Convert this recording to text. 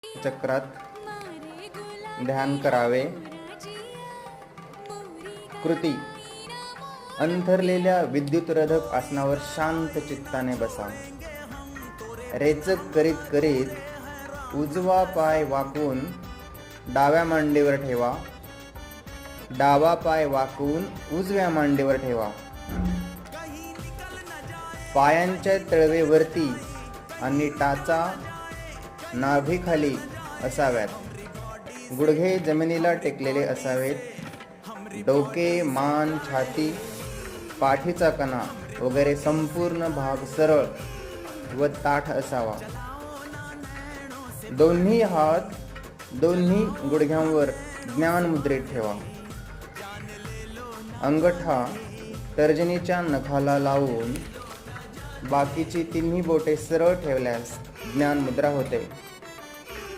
चक्रात ध्यान करावे. कृती: अंथरलेल्या विद्युतरोधक आसनावर शांत चित्ताने बसा. रेचक करीत करीत उजवा पाय वाकवून डाव्या मांडीवर ठेवा. डावा पाय वाकवून उजव्या मांडीवर ठेवा. पायांच्या तळवे वरती आणि टाचा नाभीखाली असाव्यात. गुडघे जमिनीला टेकलेले असावेत. डोके, मान, छाती, पाठीचा कणा वगैरे संपूर्ण भाग सरळ व ताठ असावा. दोन्ही हात दोन्ही गुडघ्यांवर ज्ञान मुद्रेत ठेवा. अंगठा तर्जनीच्या नखाला लावून बाकीची तिन्ही बोटे सरळ ठेवल्यास ज्ञान मुद्रा होते.